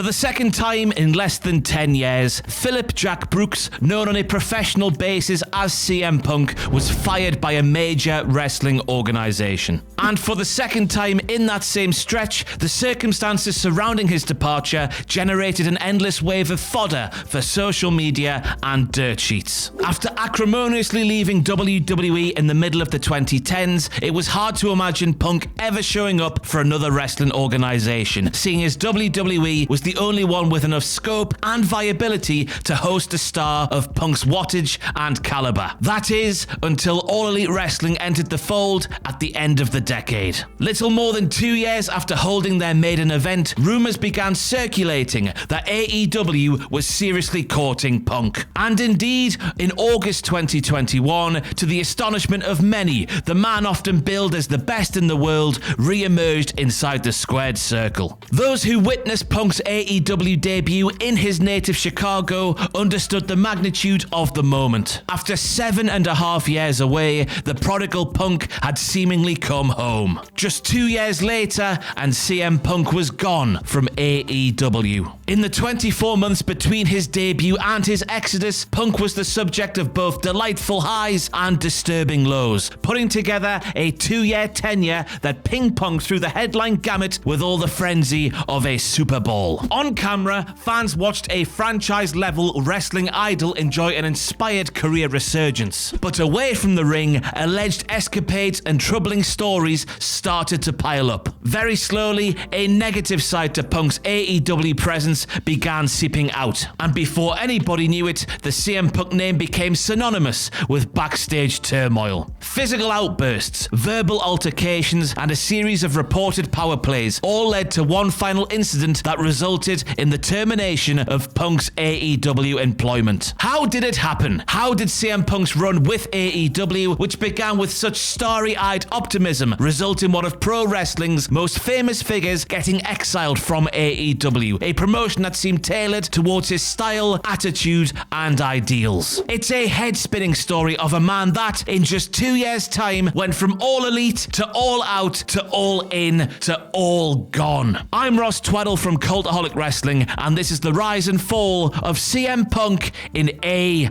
For the second time in less than 10 years, Philip Jack Brooks, known on a professional basis as CM Punk, was fired by a major wrestling organization. And for the second time in that same stretch, the circumstances surrounding his departure generated an endless wave of fodder for social media and dirt sheets. After acrimoniously leaving WWE in the middle of the 2010s, it was hard to imagine Punk ever showing up for another wrestling organization, seeing as WWE was the only one with enough scope and viability to host a star of Punk's wattage and caliber. That is, until All Elite Wrestling entered the fold at the end of the decade. Little more than 2 years after holding their maiden event, rumors began circulating that AEW was seriously courting Punk. And indeed, in August 2021, to the astonishment of many, the man often billed as the best in the world re-emerged inside the squared circle. Those who witnessed Punk's AEW debut in his native Chicago understood the magnitude of the moment. After 7.5 years away, the prodigal Punk had seemingly come home. Just 2 years later, and CM Punk was gone from AEW. In the 24 months between his debut and his exodus, Punk was the subject of both delightful highs and disturbing lows, putting together a 2-year tenure that ping-ponged through the headline gamut with all the frenzy of a Super Bowl. On camera, fans watched a franchise-level wrestling idol enjoy an inspired career resurgence. But away from the ring, alleged escapades and troubling stories started to pile up. Very slowly, a negative side to Punk's AEW presence began seeping out. And before anybody knew it, the CM Punk name became synonymous with backstage turmoil. Physical outbursts, verbal altercations, and a series of reported power plays all led to one final incident that resulted in the termination of Punk's AEW employment. How did it happen? How did CM Punk's run with AEW, which began with such starry-eyed optimism, result in one of pro wrestling's most famous figures getting exiled from AEW, a promotion that seemed tailored towards his style, attitude, and ideals? It's a head-spinning story of a man that, in just 2 years' time, went from all elite to all out to all in to all gone. I'm Ross Tweddle from Cultaholic Wrestling, and this is the rise and fall of CM Punk in AEW.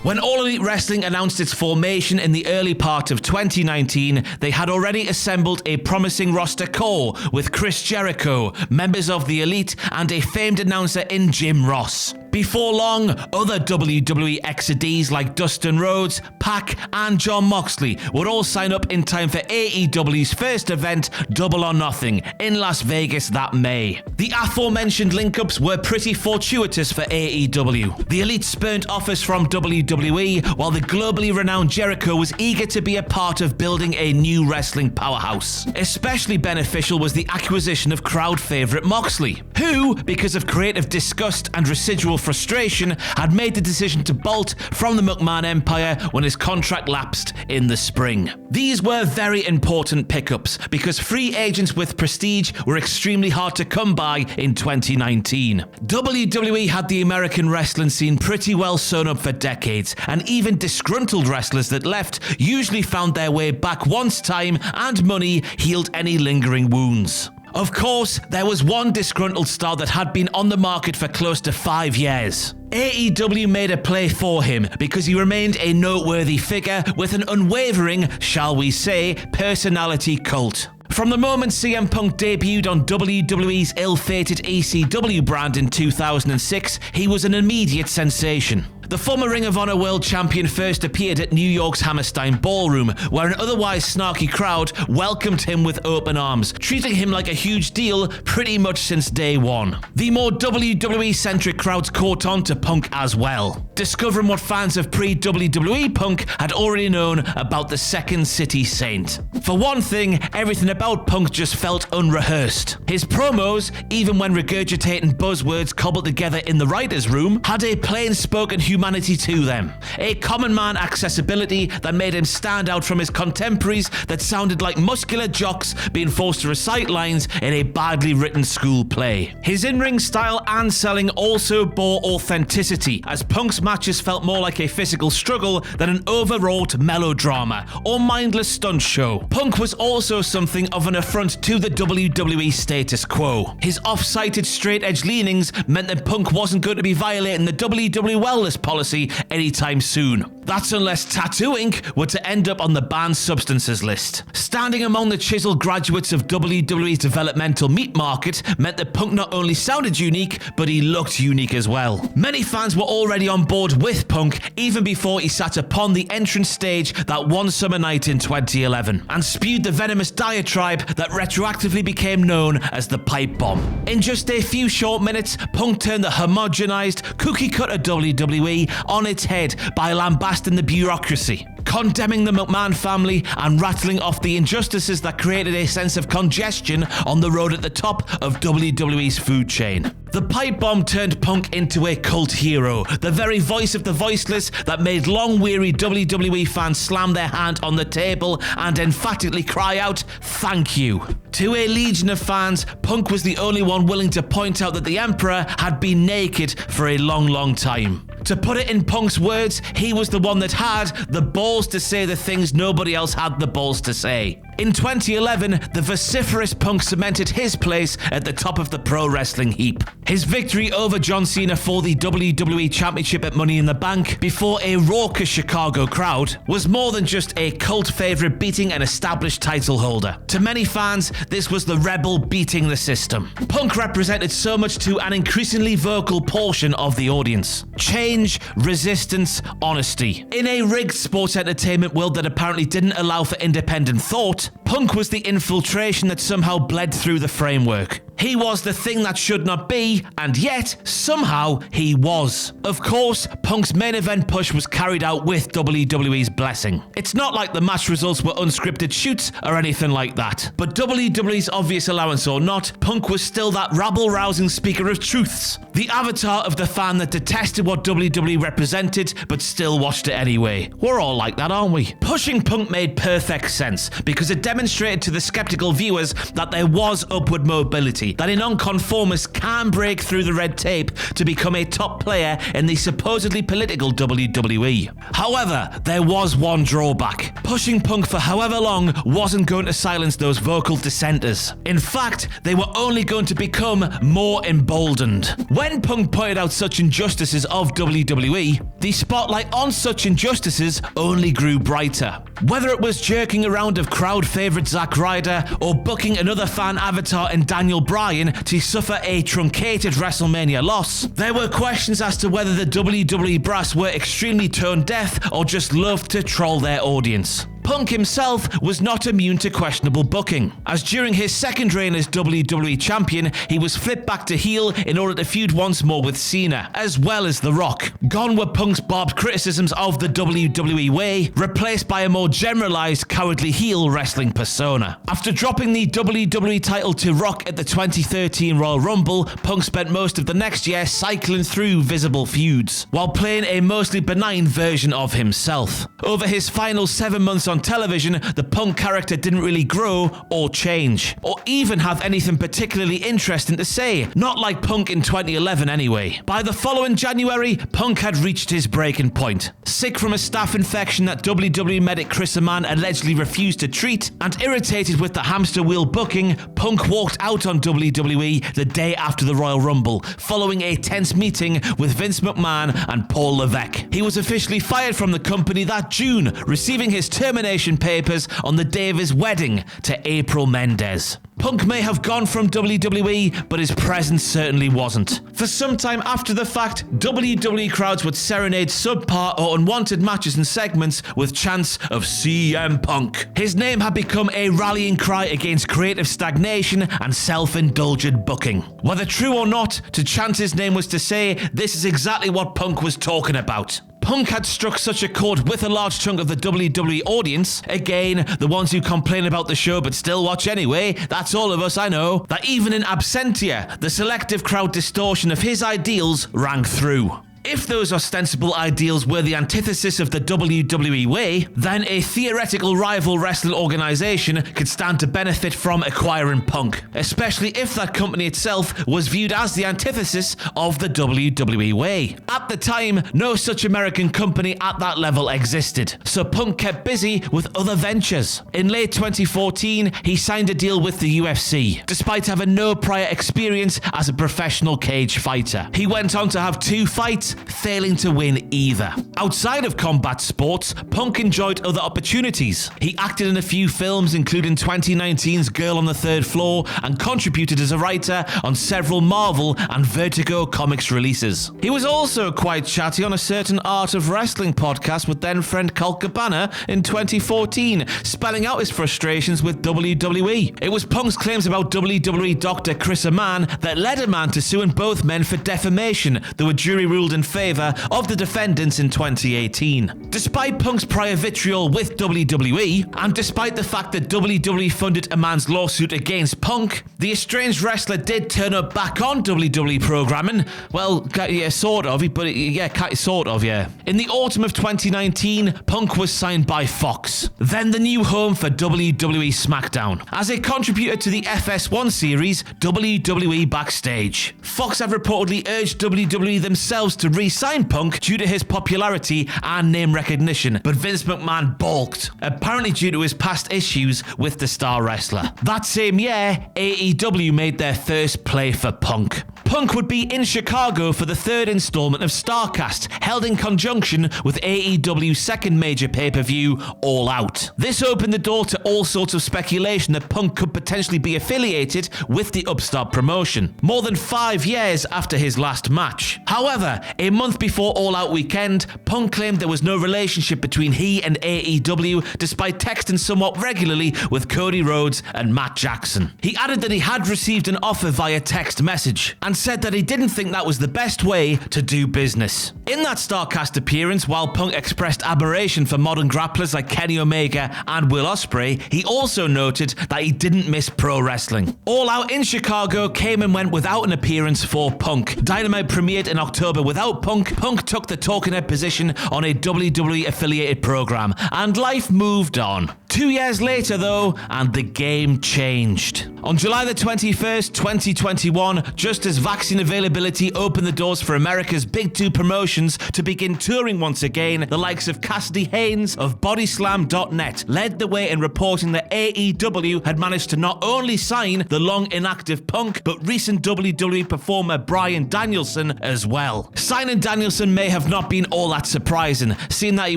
When All Elite Wrestling announced its formation in the early part of 2019, they had already assembled a promising roster core with Chris Jericho, members of the Elite, and a famed announcer in Jim Ross. Before long, other WWE ex-Ds like Dustin Rhodes, Pac, and Jon Moxley would all sign up in time for AEW's first event, Double or Nothing, in Las Vegas that May. The aforementioned link-ups were pretty fortuitous for AEW. The Elite spurned offers from WWE, while the globally renowned Jericho was eager to be a part of building a new wrestling powerhouse. Especially beneficial was the acquisition of crowd favourite Moxley, who, because of creative disgust and residual frustration, had made the decision to bolt from the McMahon Empire when his contract lapsed in the spring. These were very important pickups because free agents with prestige were extremely hard to come by in 2019. WWE had the American wrestling scene pretty well sewn up for decades, and even disgruntled wrestlers that left usually found their way back once time and money healed any lingering wounds. Of course, there was one disgruntled star that had been on the market for close to 5 years. AEW made a play for him because he remained a noteworthy figure with an unwavering, shall we say, personality cult. From the moment CM Punk debuted on WWE's ill-fated ECW brand in 2006, he was an immediate sensation. The former Ring of Honor World Champion first appeared at New York's Hammerstein Ballroom, where an otherwise snarky crowd welcomed him with open arms, treating him like a huge deal pretty much since day one. The more WWE-centric crowds caught on to Punk as well, discovering what fans of pre-WWE Punk had already known about the Second City Saint. For one thing, everything about Punk just felt unrehearsed. His promos, even when regurgitating buzzwords cobbled together in the writer's room, had a plain-spoken humor humanity to them. A common man accessibility that made him stand out from his contemporaries that sounded like muscular jocks being forced to recite lines in a badly written school play. His in-ring style and selling also bore authenticity, as Punk's matches felt more like a physical struggle than an overwrought melodrama or mindless stunt show. Punk was also something of an affront to the WWE status quo. His off-cited straight-edge leanings meant that Punk wasn't going to be violating the WWE wellness policy anytime soon. That's unless Tattoo Inc. were to end up on the banned substances list. Standing among the chiseled graduates of WWE's developmental meat market meant that Punk not only sounded unique, but he looked unique as well. Many fans were already on board with Punk even before he sat upon the entrance stage that one summer night in 2011 and spewed the venomous diatribe that retroactively became known as the pipe bomb. In just a few short minutes, Punk turned the homogenized, cookie-cutter WWE on its head by lambasting the bureaucracy, condemning the McMahon family, and rattling off the injustices that created a sense of congestion on the road at the top of WWE's food chain. The pipe bomb turned Punk into a cult hero, the very voice of the voiceless that made long-weary WWE fans slam their hand on the table and emphatically cry out, "Thank you." To a legion of fans, Punk was the only one willing to point out that the Emperor had been naked for a long, long time. To put it in Punk's words, he was the one that had the balls to say the things nobody else had the balls to say. In 2011, the vociferous Punk cemented his place at the top of the pro wrestling heap. His victory over John Cena for the WWE Championship at Money in the Bank before a raucous Chicago crowd was more than just a cult favorite beating an established title holder. To many fans, this was the rebel beating the system. Punk represented so much to an increasingly vocal portion of the audience. Change, resistance, honesty. In a rigged sports entertainment world that apparently didn't allow for independent thought, Punk was the infiltration that somehow bled through the framework. He was the thing that should not be, and yet, somehow, he was. Of course, Punk's main event push was carried out with WWE's blessing. It's not like the match results were unscripted shoots or anything like that. But WWE's obvious allowance or not, Punk was still that rabble-rousing speaker of truths. The avatar of the fan that detested what WWE represented, but still watched it anyway. We're all like that, aren't we? Pushing Punk made perfect sense, because it demonstrated to the skeptical viewers that there was upward mobility, that a nonconformist can break through the red tape to become a top player in the supposedly political WWE. However, there was one drawback. Pushing Punk for however long wasn't going to silence those vocal dissenters. In fact, they were only going to become more emboldened. When Punk pointed out such injustices of WWE, the spotlight on such injustices only grew brighter. Whether it was jerking around of crowd favourite Zack Ryder or booking another fan avatar in Daniel Bryan to suffer a truncated WrestleMania loss, there were questions as to whether the WWE brass were extremely tone deaf or just loved to troll their audience. Punk himself was not immune to questionable booking, as during his second reign as WWE Champion, he was flipped back to heel in order to feud once more with Cena, as well as The Rock. Gone were Punk's barbed criticisms of the WWE way, replaced by a more generalized cowardly heel wrestling persona. After dropping the WWE title to Rock at the 2013 Royal Rumble, Punk spent most of the next year cycling through visible feuds, while playing a mostly benign version of himself. Over his final 7 months on television, the Punk character didn't really grow or change, or even have anything particularly interesting to say, not like Punk in 2011 anyway. By the following January, Punk had reached his breaking point. Sick from a staph infection that WWE medic Chris Amann allegedly refused to treat, and irritated with the hamster wheel booking, Punk walked out on WWE the day after the Royal Rumble, following a tense meeting with Vince McMahon and Paul Levesque. He was officially fired from the company that June, receiving his termination papers on the day of his wedding to April Mendez. Punk may have gone from WWE, but his presence certainly wasn't. For some time after the fact, WWE crowds would serenade subpar or unwanted matches and segments with chants of CM Punk. His name had become a rallying cry against creative stagnation and self-indulgent booking. Whether true or not, to chant his name was to say, this is exactly what Punk was talking about. Punk had struck such a chord with a large chunk of the WWE audience, again, the ones who complain about the show but still watch anyway, that's all of us, I know, that even in absentia, the selective crowd distortion of his ideals rang through. If those ostensible ideals were the antithesis of the WWE way, then a theoretical rival wrestling organization could stand to benefit from acquiring Punk, especially if that company itself was viewed as the antithesis of the WWE way. At the time, no such American company at that level existed, so Punk kept busy with other ventures. In late 2014, he signed a deal with the UFC, despite having no prior experience as a professional cage fighter. He went on to have 2 fights, failing to win either. Outside of combat sports, Punk enjoyed other opportunities. He acted in a few films, including 2019's Girl on the Third Floor, and contributed as a writer on several Marvel and Vertigo Comics releases. He was also quite chatty on a certain Art of Wrestling podcast with then-friend Cultaholic in 2014, spelling out his frustrations with WWE. It was Punk's claims about WWE doctor Chris Amann that led Amann to suing both men for defamation, though a jury ruled in favour of the defendants in 2018. Despite Punk's prior vitriol with WWE, and despite the fact that WWE funded Amann's lawsuit against Punk, the estranged wrestler did turn up back on WWE programming. Well, yeah, sort of, but yeah, sort of, yeah. In the autumn of 2019, Punk was signed by Fox, then the new home for WWE SmackDown, as a contributor to the FS1 series, WWE Backstage. Fox have reportedly urged WWE themselves to re-sign Punk due to his popularity and name recognition, but Vince McMahon balked, apparently due to his past issues with the star wrestler. That same year, AEW made their first play for Punk. Punk would be in Chicago for the 3rd installment of StarCast, held in conjunction with AEW's second major pay-per-view, All Out. This opened the door to all sorts of speculation that Punk could potentially be affiliated with the upstart promotion, more than 5 years after his last match. However, a month before All Out weekend, Punk claimed there was no relationship between he and AEW, despite texting somewhat regularly with Cody Rhodes and Matt Jackson. He added that he had received an offer via text message, and said that he didn't think that was the best way to do business. In that StarCast appearance, while Punk expressed admiration for modern grapplers like Kenny Omega and Will Ospreay, he also noted that he didn't miss pro wrestling. All Out in Chicago came and went without an appearance for Punk. Dynamite premiered in October without Punk. Punk took the talking head position on a WWE affiliated program, and life moved on. 2 years later though, and the game changed. On July the 21st, 2021, just as vaccine availability opened the doors for America's Big 2 promotions to begin touring once again, the likes of Cassidy Haynes of Bodyslam.net led the way in reporting that AEW had managed to not only sign the long inactive Punk, but recent WWE performer Bryan Danielson as well. Signing Danielson may have not been all that surprising, seeing that he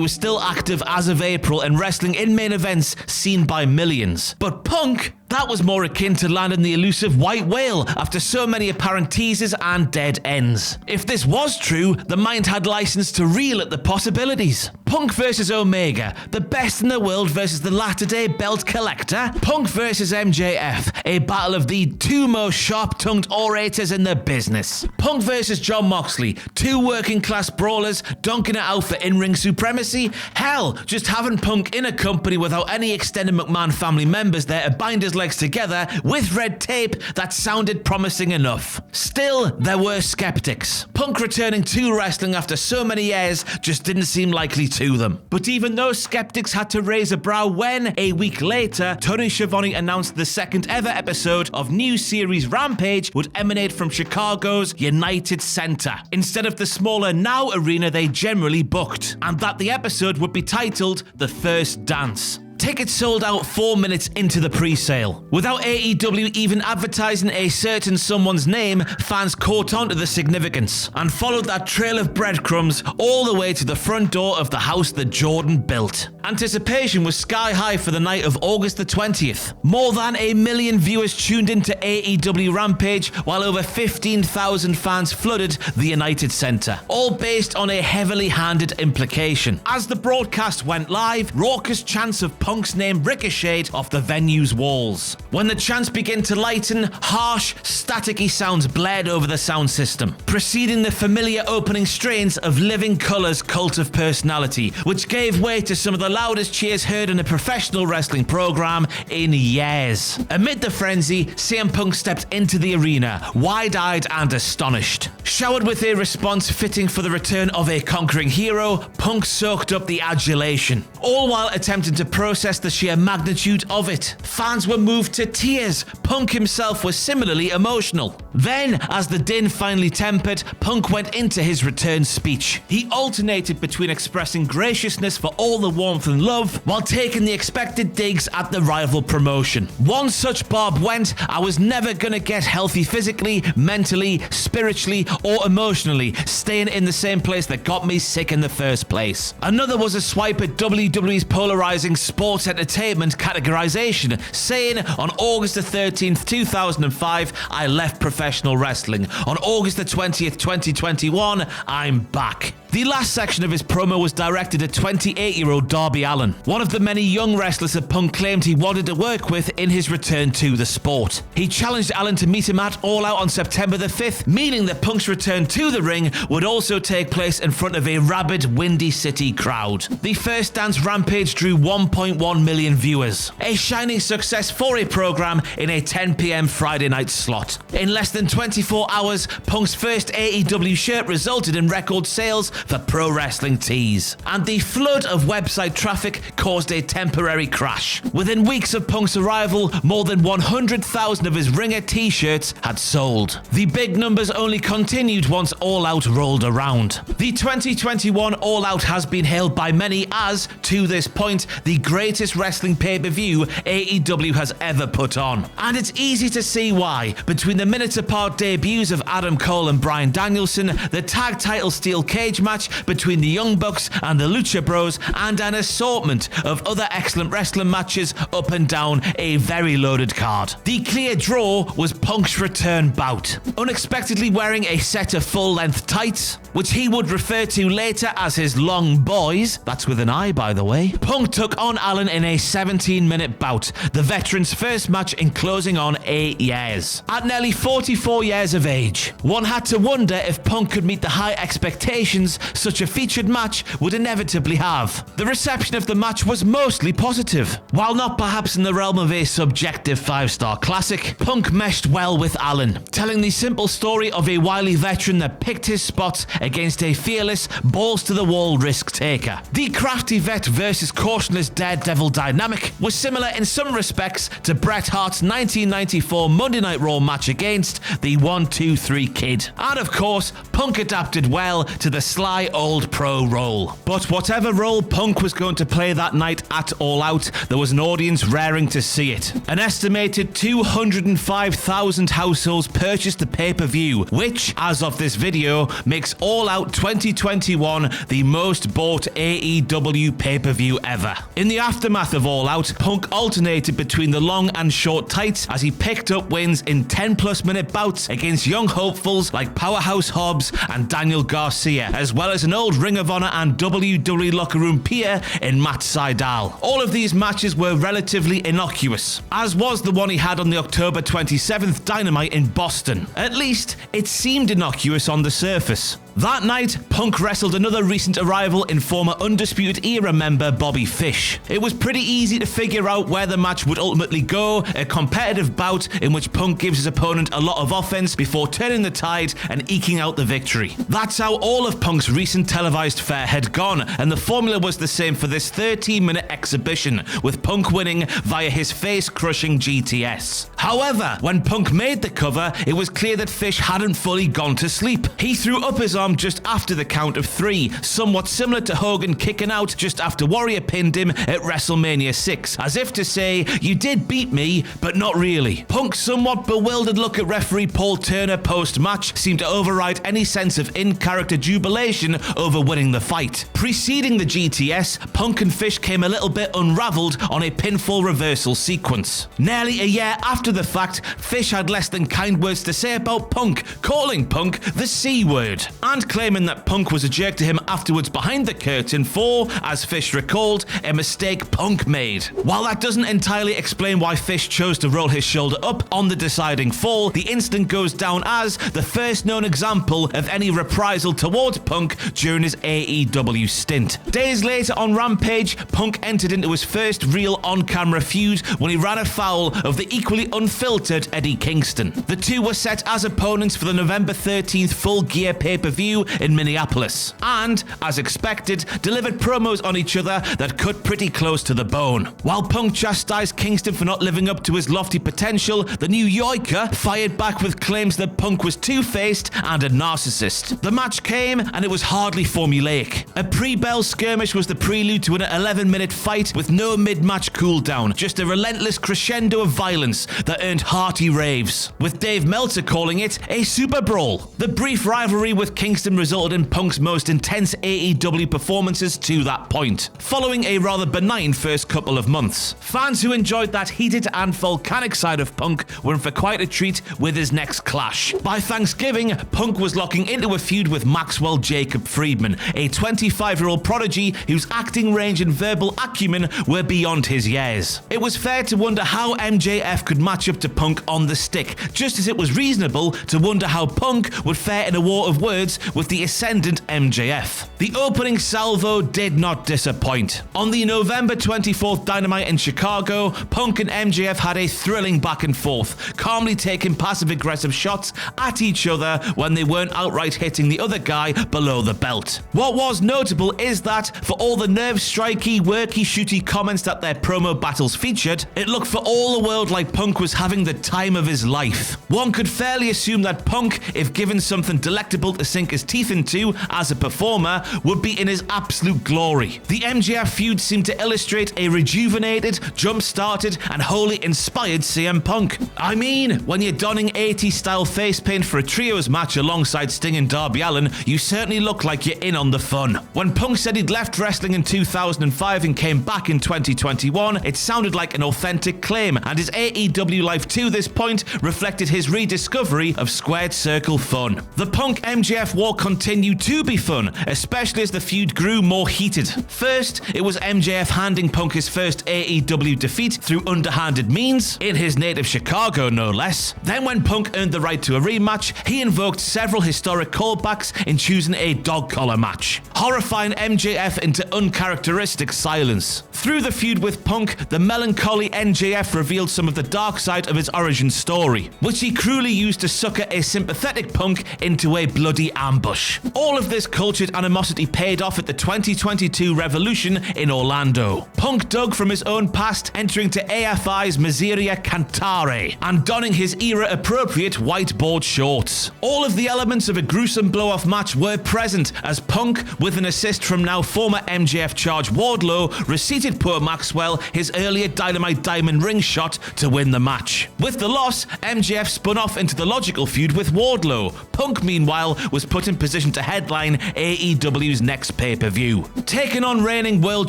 was still active as of April and wrestling in main events seen by millions. But Punk, that was more akin to landing the elusive white whale after so many apparent teases and dead ends. If this was true, the mind had license to reel at the possibilities. Punk versus Omega, the best in the world versus the latter-day belt collector. Punk versus MJF, a battle of the 2 most sharp-tongued orators in the business. Punk versus Jon Moxley, 2 working-class brawlers dunking it out for in-ring supremacy. Hell, just having Punk in a company without any extended McMahon family members there to bind his legs together with red tape that sounded promising enough. Still, there were skeptics. Punk returning to wrestling after so many years just didn't seem likely to them. But even those skeptics had to raise a brow when, a week later, Tony Schiavone announced the second ever episode of new series Rampage would emanate from Chicago's United Center, instead of the smaller Now Arena they generally booked, and that the episode would be titled The First Dance. Tickets sold out 4 minutes into the pre-sale. Without AEW even advertising a certain someone's name, fans caught on to the significance and followed that trail of breadcrumbs all the way to the front door of the house that Jordan built. Anticipation was sky high for the night of August the 20th. More than 1 million viewers tuned into AEW Rampage, while over 15,000 fans flooded the United Center, all based on a heavily handed implication. As the broadcast went live, raucous chants of Punk's name ricocheted off the venue's walls. When the chants began to lighten, harsh, staticky sounds blared over the sound system, preceding the familiar opening strains of Living Colour's Cult of Personality, which gave way to some of the loudest cheers heard in a professional wrestling program in years. Amid the frenzy, CM Punk stepped into the arena, wide-eyed and astonished. Showered with a response fitting for the return of a conquering hero, Punk soaked up the adulation, all while attempting to process the sheer magnitude of it. Fans were moved to tears. Punk himself was similarly emotional. Then, as the din finally tempered, Punk went into his return speech. He alternated between expressing graciousness for all the warmth and love, while taking the expected digs at the rival promotion. One such barb went, "I was never gonna get healthy physically, mentally, spiritually, or emotionally, staying in the same place that got me sick in the first place." Another was a swipe at WWE's polarizing sports entertainment categorization, saying, "On August the 13th, 2005, I left professional wrestling. On August the 20th, 2021, I'm back." The last section of his promo was directed at 28-year-old Darby Allin, one of the many young wrestlers that Punk claimed he wanted to work with in his return to the sport. He challenged Allin to meet him at All Out on September the 5th, meaning that Punk's return to the ring would also take place in front of a rabid Windy City crowd. The First Dance Rampage drew 1.1 million viewers, a shining success for a program in a 10 p.m. Friday night slot. In less than 24 hours, Punk's first AEW shirt resulted in record sales for Pro Wrestling Tees, and the flood of website traffic caused a temporary crash. Within weeks of Punk's arrival, more than 100,000 of his Ringer t-shirts had sold. The big numbers only continued once All Out rolled around. The 2021 All Out has been hailed by many as, to this point, the greatest wrestling pay-per-view AEW has ever put on. And it's easy to see why. Between the minutes apart debuts of Adam Cole and Bryan Danielson, the tag title steel cage match between the Young Bucks and the Lucha Bros, and an assortment of other excellent wrestling matches up and down a very loaded card. The clear draw was Punk's return bout. Unexpectedly wearing a set of full-length tights, which he would refer to later as his long boys, that's with an I by the way, Punk took on Allin in a 17-minute bout, the veteran's first match in closing on 8 years. At nearly 44 years of age, one had to wonder if Punk could meet the high expectations such a featured match would inevitably have. The reception of the match was mostly positive. While not perhaps in the realm of a subjective 5-star classic, Punk meshed well with Allin, telling the simple story of a wily veteran that picked his spots against a fearless, balls-to-the-wall risk-taker. The crafty vet versus cautionless daredevil dynamic was similar in some respects to Bret Hart's 1994 Monday Night Raw match against the 1-2-3 Kid. And of course, Punk adapted well to the sly old pro role. But whatever role Punk was going to play that night at All Out, there was an audience raring to see it. An estimated 205,000 households purchased the pay-per-view, which, as of this video, makes All Out 2021 the most bought AEW pay-per-view ever. In the aftermath of All Out, Punk alternated between the long and short tights as he picked up wins in 10-plus minute bouts against young hopefuls like Powerhouse Hobbs and Daniel Garcia, as well as an old Ring of Honor and WWE locker room peer in Matt Sydal. All of these matches were relatively innocuous, as was the one he had on the October 27th Dynamite in Boston. At least, it seemed innocuous on the surface. That night, Punk wrestled another recent arrival in former Undisputed Era member Bobby Fish. It was pretty easy to figure out where the match would ultimately go, a competitive bout in which Punk gives his opponent a lot of offense before turning the tide and eking out the victory. That's how all of Punk's recent televised fare had gone, and the formula was the same for this 13-minute exhibition, with Punk winning via his face-crushing GTS. However, when Punk made the cover, it was clear that Fish hadn't fully gone to sleep. He threw up his arm just after the count of 3, somewhat similar to Hogan kicking out just after Warrior pinned him at WrestleMania 6, as if to say, "You did beat me, but not really." Punk's somewhat bewildered look at referee Paul Turner post-match seemed to override any sense of in-character jubilation over winning the fight. Preceding the GTS, Punk and Fish came a little bit unraveled on a pinfall reversal sequence. Nearly a year after the fact, Fish had less than kind words to say about Punk, calling Punk the C word. and claiming that Punk was a jerk to him afterwards behind the curtain for, as Fish recalled, a mistake Punk made. While that doesn't entirely explain why Fish chose to roll his shoulder up on the deciding fall, the incident goes down as the first known example of any reprisal towards Punk during his AEW stint. Days later on Rampage, Punk entered into his first real on-camera feud when he ran afoul of the equally unfiltered Eddie Kingston. The two were set as opponents for the November 13th Full Gear pay-per-view in Minneapolis, and, as expected, delivered promos on each other that cut pretty close to the bone. While Punk chastised Kingston for not living up to his lofty potential, the New Yorker fired back with claims that Punk was two-faced and a narcissist. The match came, and it was hardly formulaic. A pre-bell skirmish was the prelude to an 11-minute fight with no mid-match cooldown, just a relentless crescendo of violence that earned hearty raves, with Dave Meltzer calling it a super brawl. The brief rivalry with Kingston resulted in Punk's most intense AEW performances to that point, following a rather benign first couple of months. Fans who enjoyed that heated and volcanic side of Punk were in for quite a treat with his next clash. By Thanksgiving, Punk was locking into a feud with Maxwell Jacob Friedman, a 25-year-old prodigy whose acting range and verbal acumen were beyond his years. It was fair to wonder how MJF could match up to Punk on the stick, just as it was reasonable to wonder how Punk would fare in a war of words with the ascendant MJF. The opening salvo did not disappoint. On the November 24th Dynamite in Chicago, Punk and MJF had a thrilling back and forth, calmly taking passive-aggressive shots at each other when they weren't outright hitting the other guy below the belt. What was notable is that, for all the nerve-striky, worky-shooty comments that their promo battles featured, it looked for all the world like Punk was having the time of his life. One could fairly assume that Punk, if given something delectable to sink his teeth into as a performer, would be in his absolute glory. The MJF feud seemed to illustrate a rejuvenated, jump-started, and wholly inspired CM Punk. I mean, when you're donning 80s-style face paint for a trios match alongside Sting and Darby Allin, you certainly look like you're in on the fun. When Punk said he'd left wrestling in 2005 and came back in 2021, it sounded like an authentic claim, and his AEW life to this point reflected his rediscovery of squared circle fun. The Punk MJF war continued to be fun, especially as the feud grew more heated. First, it was MJF handing Punk his first AEW defeat through underhanded means, in his native Chicago no less. Then when Punk earned the right to a rematch, he invoked several historic callbacks in choosing a dog collar match, horrifying MJF into uncharacteristic silence. Through the feud with Punk, the melancholy MJF revealed some of the dark side of his origin story, which he cruelly used to sucker a sympathetic Punk into a bloody ambush. All of this cultured animosity paid off at the 2022 Revolution in Orlando. Punk dug from his own past, entering to AFI's Miseria Cantare and donning his era-appropriate whiteboard shorts. All of the elements of a gruesome blow-off match were present as Punk, with an assist from now former MJF charge Wardlow, receipted poor Maxwell his earlier Dynamite Diamond ring shot to win the match. With the loss, MJF spun off into the logical feud with Wardlow. Punk, meanwhile, was put in position to headline AEW's next pay-per-view. Taking on reigning world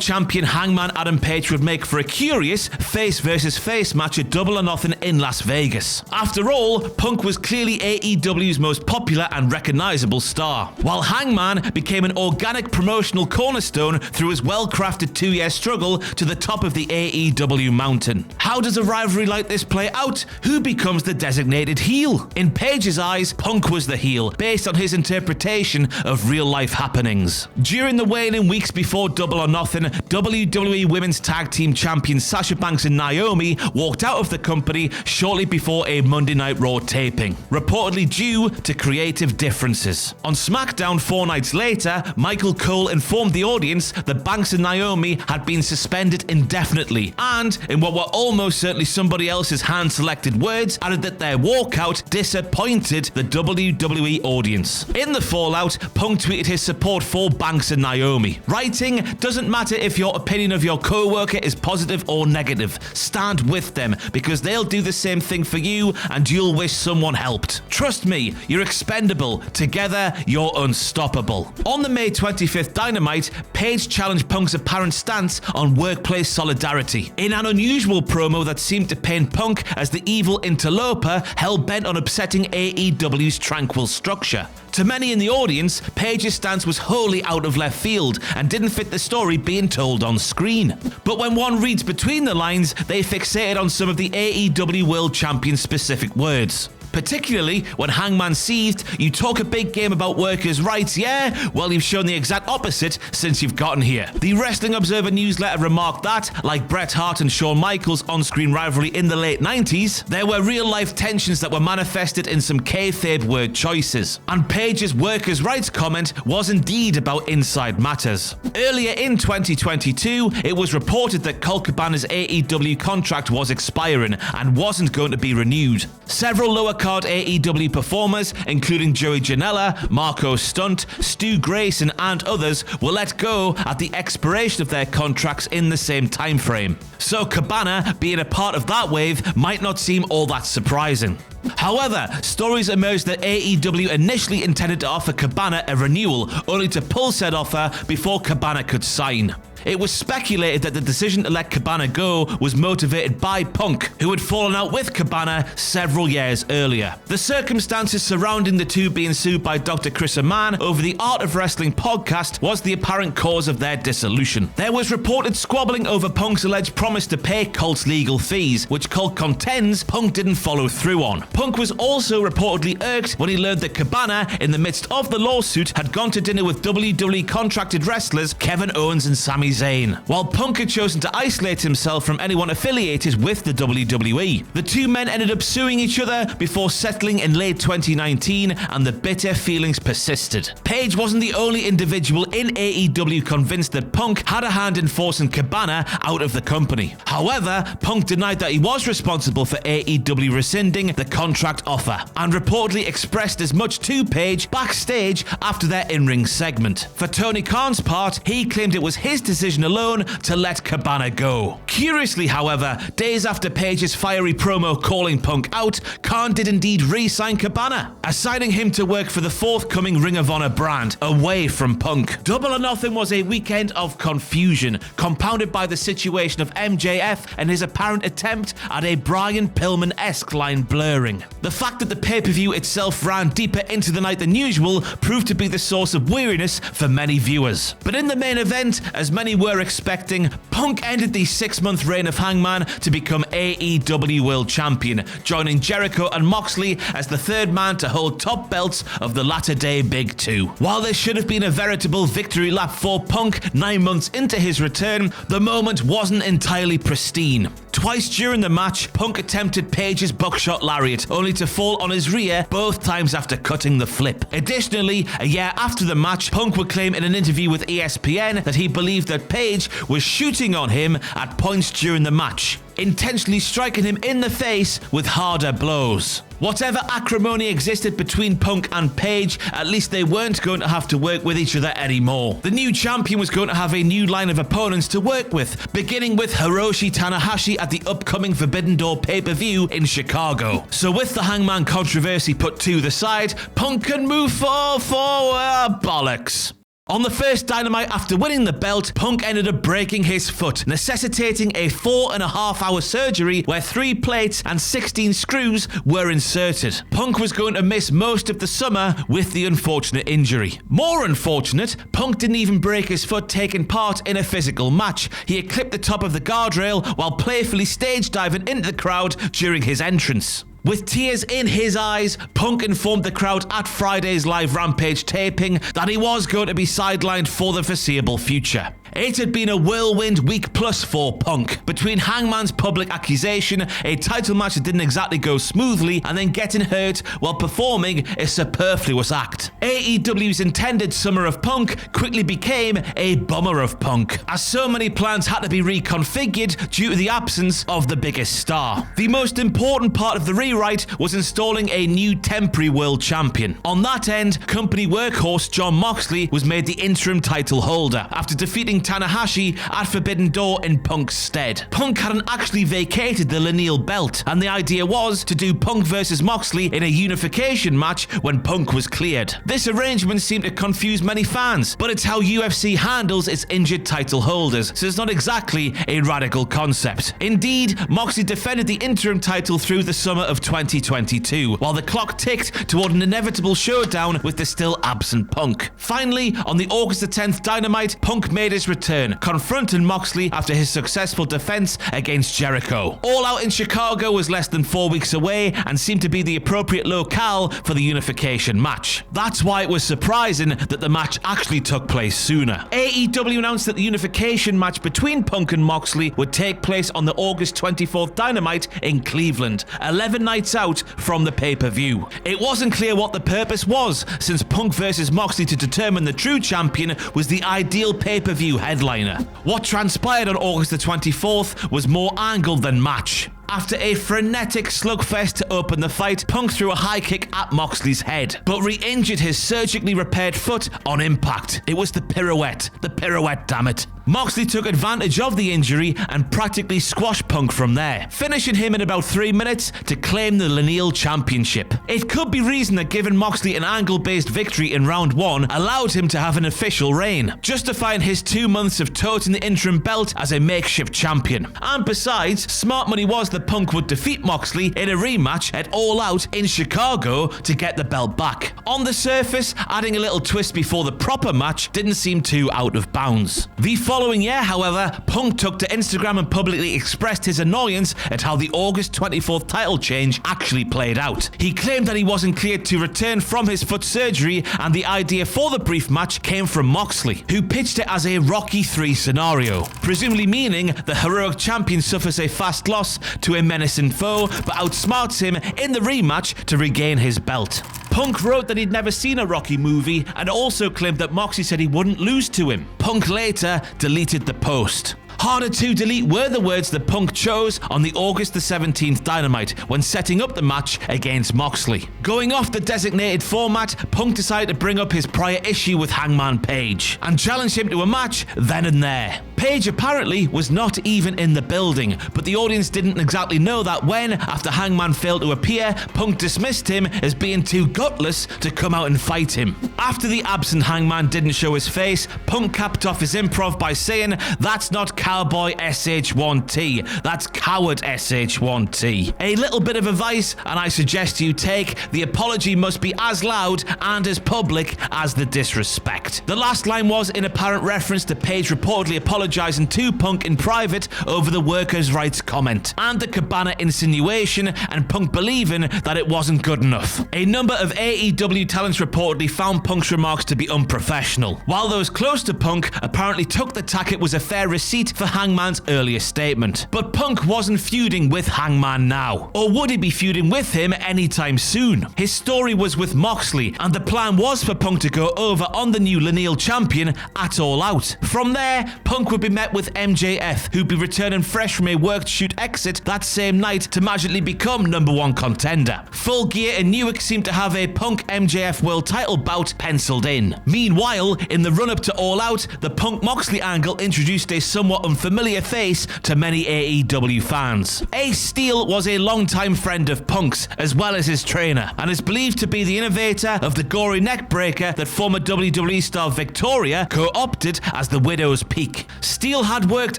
champion Hangman Adam Page would make for a curious face-versus-face match at Double or Nothing in Las Vegas. After all, Punk was clearly AEW's most popular and recognizable star, while Hangman became an organic promotional cornerstone through his well-crafted two-year struggle to the top of the AEW mountain. How does a rivalry like this play out? Who becomes the designated heel? In Page's eyes, Punk was the heel, based on his interpretation of real-life happenings. During the waning weeks before Double or Nothing, WWE Women's Tag Team Champions Sasha Banks and Naomi walked out of the company shortly before a Monday Night Raw taping, reportedly due to creative differences. On SmackDown 4 nights later, Michael Cole informed the audience that Banks and Naomi had been suspended indefinitely, and, in what were almost certainly somebody else's hand-selected words, added that their walkout disappointed the WWE audience. In the fallout, Punk tweeted his support for Banks and Naomi, writing, "Doesn't matter if your opinion of your co-worker is positive or negative. Stand with them, because they'll do the same thing for you and you'll wish someone helped. Trust me, you're expendable. Together, you're unstoppable." On the May 25th Dynamite, Page challenged Punk's apparent stance on and workplace solidarity in an unusual promo that seemed to paint Punk as the evil interloper hell-bent on upsetting AEW's tranquil structure. To many in the audience, Page's stance was wholly out of left field and didn't fit the story being told on screen. But when one reads between the lines, they fixated on some of the AEW World Champion specific words. Particularly when Hangman seethed, "You talk a big game about workers' rights, yeah? Well, you've shown the exact opposite since you've gotten here." The Wrestling Observer newsletter remarked that, like Bret Hart and Shawn Michaels' on-screen rivalry in the late 90s, there were real-life tensions that were manifested in some kayfabe word choices. And Page's workers' rights comment was indeed about inside matters. Earlier in 2022, it was reported that Colt Cabana's AEW contract was expiring and wasn't going to be renewed. Several lower-card AEW performers, including Joey Janela, Marco Stunt, Stu Grayson, and others, were let go at the expiration of their contracts in the same time frame. So Cabana being a part of that wave might not seem all that surprising. However, stories emerged that AEW initially intended to offer Cabana a renewal, only to pull said offer before Cabana could sign. It was speculated that the decision to let Cabana go was motivated by Punk, who had fallen out with Cabana several years earlier. The circumstances surrounding the two being sued by Dr. Chris Amann over the Art of Wrestling podcast was the apparent cause of their dissolution. There was reported squabbling over Punk's alleged promise to pay Colt's legal fees, which Colt contends Punk didn't follow through on. Punk was also reportedly irked when he learned that Cabana, in the midst of the lawsuit, had gone to dinner with WWE contracted wrestlers Kevin Owens and Sami Zayn, while Punk had chosen to isolate himself from anyone affiliated with the WWE. The two men ended up suing each other before settling in late 2019, and the bitter feelings persisted. Page wasn't the only individual in AEW convinced that Punk had a hand in forcing Cabana out of the company. However, Punk denied that he was responsible for AEW rescinding the contract offer, and reportedly expressed as much to Page backstage after their in-ring segment. For Tony Khan's part, he claimed it was his decision alone to let Cabana go. Curiously, however, days after Page's fiery promo calling Punk out, Khan did indeed re-sign Cabana, assigning him to work for the forthcoming Ring of Honor brand, away from Punk. Double or Nothing was a weekend of confusion, compounded by the situation of MJF and his apparent attempt at a Brian Pillman-esque line blurring. The fact that the pay-per-view itself ran deeper into the night than usual proved to be the source of weariness for many viewers. But in the main event, as many were expecting, Punk ended the 6-month reign of Hangman to become AEW World Champion, joining Jericho and Moxley as the third man to hold top belts of the latter-day Big Two. While this should have been a veritable victory lap for Punk 9 months into his return, the moment wasn't entirely pristine. Twice during the match, Punk attempted Page's buckshot lariat, only to fall on his rear both times after cutting the flip. Additionally, a year after the match, Punk would claim in an interview with ESPN that he believed that Page was shooting on him at points during the match, intentionally striking him in the face with harder blows. Whatever acrimony existed between Punk and Page, at least they weren't going to have to work with each other anymore. The new champion was going to have a new line of opponents to work with, beginning with Hiroshi Tanahashi at the upcoming Forbidden Door pay-per-view in Chicago. So with the Hangman controversy put to the side, Punk can move forward, bollocks. On the first Dynamite after winning the belt, Punk ended up breaking his foot, necessitating a 4.5-hour surgery where 3 plates and 16 screws were inserted. Punk was going to miss most of the summer with the unfortunate injury. More unfortunate, Punk didn't even break his foot taking part in a physical match. He had clipped the top of the guardrail while playfully stage diving into the crowd during his entrance. With tears in his eyes, Punk informed the crowd at Friday's live Rampage taping that he was going to be sidelined for the foreseeable future. It had been a whirlwind week plus for Punk, between Hangman's public accusation, a title match that didn't exactly go smoothly, and then getting hurt while performing a superfluous act. AEW's intended Summer of Punk quickly became a Bummer of Punk, as so many plans had to be reconfigured due to the absence of the biggest star. The most important part of the rewrite was installing a new temporary world champion. On that end, company workhorse Jon Moxley was made the interim title holder, after defeating Tanahashi at Forbidden Door in Punk's stead. Punk hadn't actually vacated the lineal belt, and the idea was to do Punk versus Moxley in a unification match when Punk was cleared. This arrangement seemed to confuse many fans, but it's how UFC handles its injured title holders, so it's not exactly a radical concept. Indeed, Moxley defended the interim title through the summer of 2022, while the clock ticked toward an inevitable showdown with the still absent Punk. Finally, on the August the 10th Dynamite, Punk made his return, confronting Moxley after his successful defense against Jericho. All Out in Chicago was less than 4 weeks away and seemed to be the appropriate locale for the unification match. That's why it was surprising that the match actually took place sooner. AEW announced that the unification match between Punk and Moxley would take place on the August 24th Dynamite in Cleveland, 11 nights out from the pay-per-view. It wasn't clear what the purpose was, since Punk versus Moxley to determine the true champion was the ideal pay-per-view headliner. What transpired on August the 24th was more angle than match. After a frenetic slugfest to open the fight, Punk threw a high kick at Moxley's head, but re-injured his surgically repaired foot on impact. It was the pirouette, damn it. Moxley took advantage of the injury and practically squashed Punk from there, finishing him in about 3 minutes to claim the lineal championship. It could be reasoned that giving Moxley an angle-based victory in round 1 allowed him to have an official reign, justifying his 2 months of toting the interim belt as a makeshift champion. And besides, smart money was that Punk would defeat Moxley in a rematch at All Out in Chicago to get the belt back. On the surface, adding a little twist before the proper match didn't seem too out of bounds. The following year, however, Punk took to Instagram and publicly expressed his annoyance at how the August 24th title change actually played out. He claimed that he wasn't cleared to return from his foot surgery, and the idea for the brief match came from Moxley, who pitched it as a Rocky III scenario, presumably meaning the heroic champion suffers a fast loss to a menacing foe, but outsmarts him in the rematch to regain his belt. Punk wrote that he'd never seen a Rocky movie and also claimed that Moxley said he wouldn't lose to him. Punk later deleted the post. Harder to delete were the words that Punk chose on the August the 17th Dynamite when setting up the match against Moxley. Going off the designated format, Punk decided to bring up his prior issue with Hangman Page and challenge him to a match then and there. Page apparently was not even in the building, but the audience didn't exactly know that when, after Hangman failed to appear, Punk dismissed him as being too gutless to come out and fight him. After the absent Hangman didn't show his face, Punk capped off his improv by saying, "That's not Cowboy SH1T, that's Coward SH1T. A little bit of advice, and I suggest you take, the apology must be as loud and as public as the disrespect." The last line was in apparent reference to Page reportedly apologizing to Punk in private over the workers' rights comment, and the Cabana insinuation, and Punk believing that it wasn't good enough. A number of AEW talents reportedly found Punk's remarks to be unprofessional, while those close to Punk apparently took the tack it was a fair receipt for Hangman's earlier statement. But Punk wasn't feuding with Hangman now, or would he be feuding with him anytime soon? His story was with Moxley, and the plan was for Punk to go over on the new lineal champion at All Out. From there, Punk would be met with MJF, who'd be returning fresh from a worked shoot exit that same night to magically become #1 contender. Full Gear and Newark seemed to have a Punk MJF world title bout penciled in. Meanwhile, in the run-up to All Out, the Punk Moxley angle introduced a somewhat unfamiliar face to many AEW fans. Ace Steel was a longtime friend of Punk's, as well as his trainer, and is believed to be the innovator of the gory neckbreaker that former WWE star Victoria co-opted as the Widow's Peak. Steel had worked